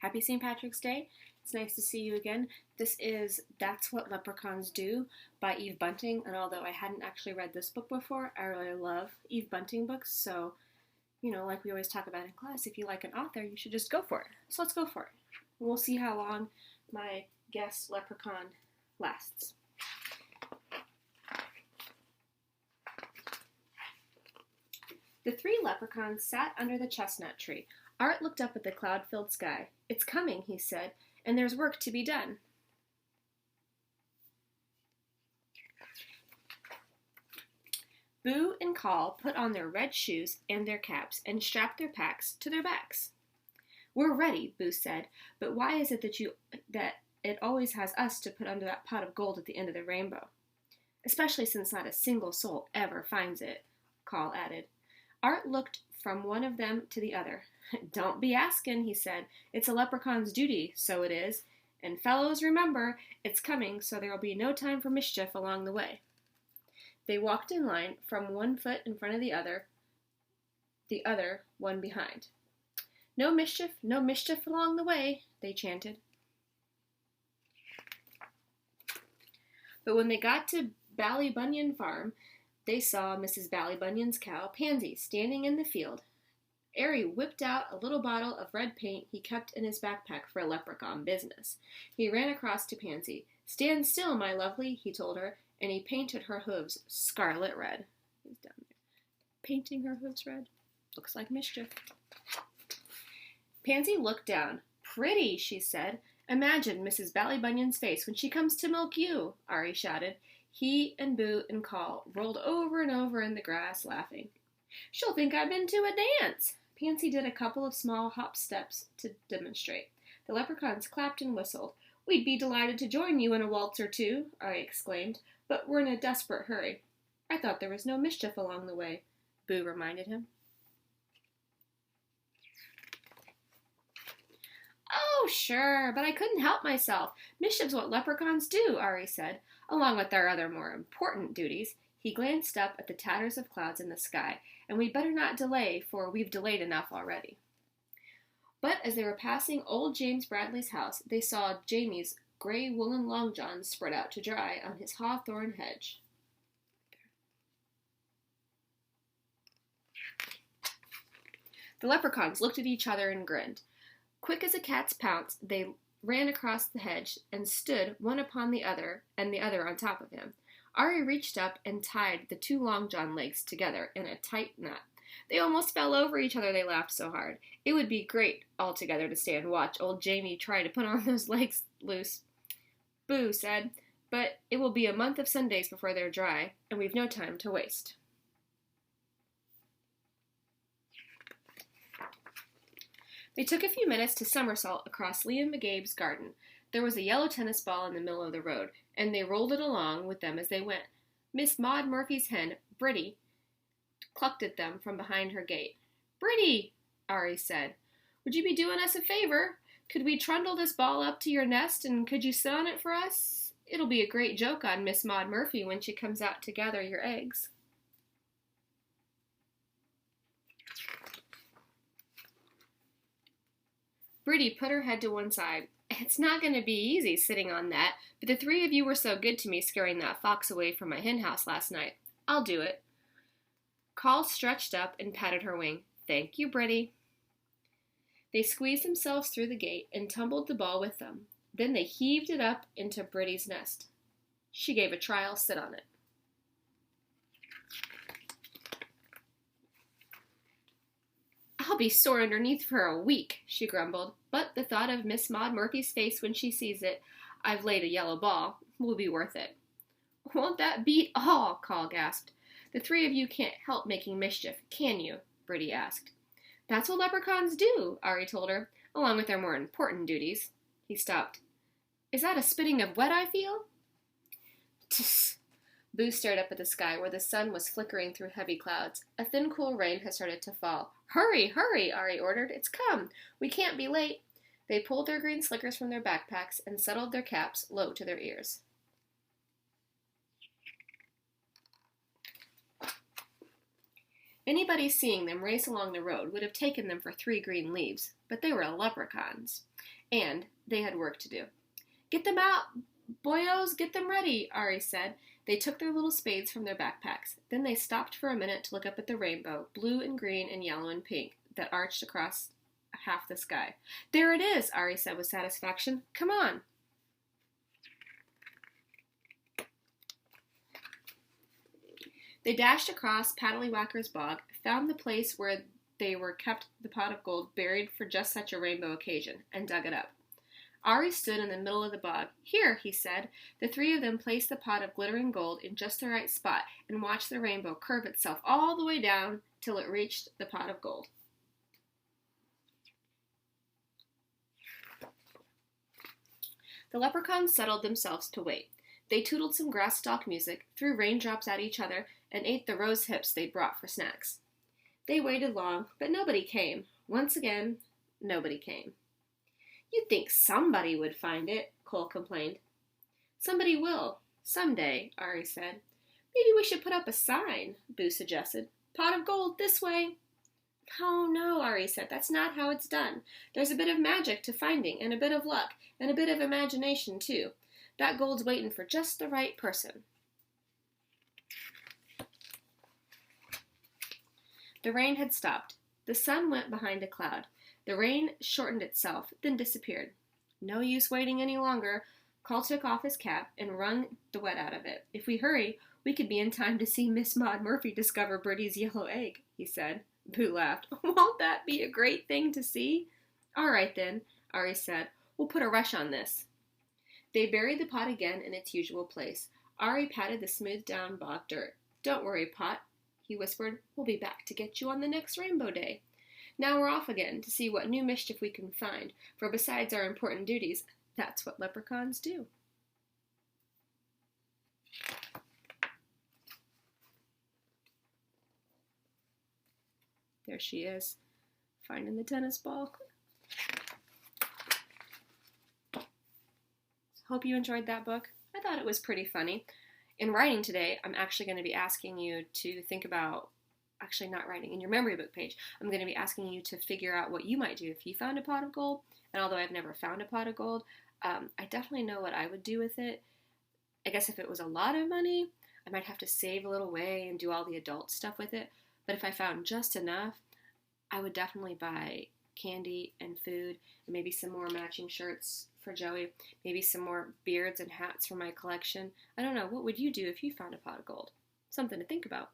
Happy St. Patrick's Day. It's nice to see you again. This is That's What Leprechauns Do by Eve Bunting, and although I hadn't actually read this book before, I really love Eve Bunting books, so, like we always talk about in class, if you like an author, you should just go for it. So let's go for it. We'll see how long my guest leprechaun lasts. The three leprechauns sat under the chestnut tree. Art looked up at the cloud-filled sky. "It's coming," he said, "and there's work to be done." Boo and Call put on their red shoes and their caps and strapped their packs to their backs. "We're ready," Boo said, "but why is it that it always has us to put under that pot of gold at the end of the rainbow?" "Especially since not a single soul ever finds it," Call added. Art looked from one of them to the other. "Don't be asking," he said. "It's a leprechaun's duty, so it is. And fellows, remember, it's coming, so there'll be no time for mischief along the way." They walked in line, from one foot in front of the other one behind. No mischief along the way," they chanted. But when they got to Ballybunion Farm, they saw Mrs. Ballybunion's cow, Pansy, standing in the field. Airy whipped out a little bottle of red paint he kept in his backpack for leprechaun business. He ran across to Pansy. "Stand still, my lovely," he told her, and he painted her hooves scarlet red. He's down there. Painting her hooves red. Looks like mischief. Pansy looked down. "Pretty," she said. "Imagine Mrs. Ballybunion's face when she comes to milk you," Ari shouted. He and Boo and Call rolled over and over in the grass, laughing. "She'll think I've been to a dance." Pansy did a couple of small hop steps to demonstrate. The leprechauns clapped and whistled. "We'd be delighted to join you in a waltz or two," Ari exclaimed, "but we're in a desperate hurry." "I thought there was no mischief along the way," Boo reminded him. "Oh, sure, but I couldn't help myself. Mischief's what leprechauns do," Ari said, "along with their other more important duties." He glanced up at the tatters of clouds in the sky. "And we'd better not delay, for we've delayed enough already." But as they were passing old James Bradley's house, they saw Jamie's gray woolen long johns spread out to dry on his hawthorn hedge. The leprechauns looked at each other and grinned. Quick as a cat's pounce, they ran across the hedge and stood one upon the other and the other on top of him. Ari reached up and tied the two long john legs together in a tight knot. They almost fell over each other, they laughed so hard. It would be great altogether to stay and watch old Jamie try to put on those legs loose. Boo said, "But it will be a month of Sundays before they're dry, and we've no time to waste." They took a few minutes to somersault across Liam McGabe's garden. There was a yellow tennis ball in the middle of the road, and they rolled it along with them as they went. Miss Maud Murphy's hen, Bridie, clucked at them from behind her gate. "Bridie," Ari said, "would you be doing us a favor? Could we trundle this ball up to your nest, and could you sit on it for us? It'll be a great joke on Miss Maud Murphy when she comes out to gather your eggs." Bridie put her head to one side. "It's not going to be easy sitting on that, but the three of you were so good to me scaring that fox away from my hen house last night. I'll do it." Call stretched up and patted her wing. "Thank you, Bridie." They squeezed themselves through the gate and tumbled the ball with them. Then they heaved it up into Bridie's nest. She gave a trial sit on it. "I'll be sore underneath for a week," she grumbled, "but the thought of Miss Maud Murphy's face when she sees it, I've laid a yellow ball, will be worth it." "Won't that beat all?" Call gasped. "The three of you can't help making mischief, can you?" Bridie asked. "That's what leprechauns do," Ari told her, "along with their more important duties." He stopped. "Is that a spitting of wet I feel?" "Tss." Boo stared up at the sky where the sun was flickering through heavy clouds. A thin, cool rain had started to fall. "Hurry, hurry," Ari ordered. "It's come. We can't be late." They pulled their green slickers from their backpacks and settled their caps low to their ears. Anybody seeing them race along the road would have taken them for 3 green leaves, but they were leprechauns, and they had work to do. Get them out, boyos, get them ready, Ari said. They took their little spades from their backpacks. Then they stopped for a minute to look up at the rainbow, blue and green and yellow and pink, that arched across half the sky. There it is, Ari said with satisfaction. Come on. They dashed across Paddlywhacker's bog, found the place where they were kept the pot of gold buried for just such a rainbow occasion, and dug it up. Ari stood in the middle of the bog. Here, he said. The 3 of them placed the pot of glittering gold in just the right spot and watched the rainbow curve itself all the way down till it reached the pot of gold. The leprechauns settled themselves to wait. They tootled some grass stalk music, threw raindrops at each other, and ate the rose hips they'd brought for snacks. They waited long, but nobody came. Once again, nobody came. You'd think somebody would find it, Cole complained. Somebody will. Someday, Ari said. Maybe we should put up a sign, Boo suggested. Pot of gold this way. Oh, no, Ari said. That's not how it's done. There's a bit of magic to finding, and a bit of luck, and a bit of imagination, too. That gold's waiting for just the right person. The rain had stopped. The sun went behind a cloud. The rain shortened itself, then disappeared. No use waiting any longer. Cole took off his cap and wrung the wet out of it. If we hurry, we could be in time to see Miss Maud Murphy discover Bertie's yellow egg, he said. Boo laughed. Won't that be a great thing to see? All right, then, Ari said. We'll put a rush on this. They buried the pot again in its usual place. Ari patted the smoothed-down bog dirt. Don't worry, Pot, he whispered. We'll be back to get you on the next rainbow day. Now we're off again to see what new mischief we can find, for besides our important duties, that's what leprechauns do. There she is, finding the tennis ball. Hope you enjoyed that book. I thought it was pretty funny. In writing today, I'm actually going to be asking you to think about, actually not writing, in your memory book page, I'm going to be asking you to figure out what you might do if you found a pot of gold. And although I've never found a pot of gold, I definitely know what I would do with it. I guess if it was a lot of money, I might have to save a little way and do all the adult stuff with it. But if I found just enough, I would definitely buy candy and food and maybe some more matching shirts for Joey, maybe some more beards and hats for my collection. I don't know, what would you do if you found a pot of gold? Something to think about.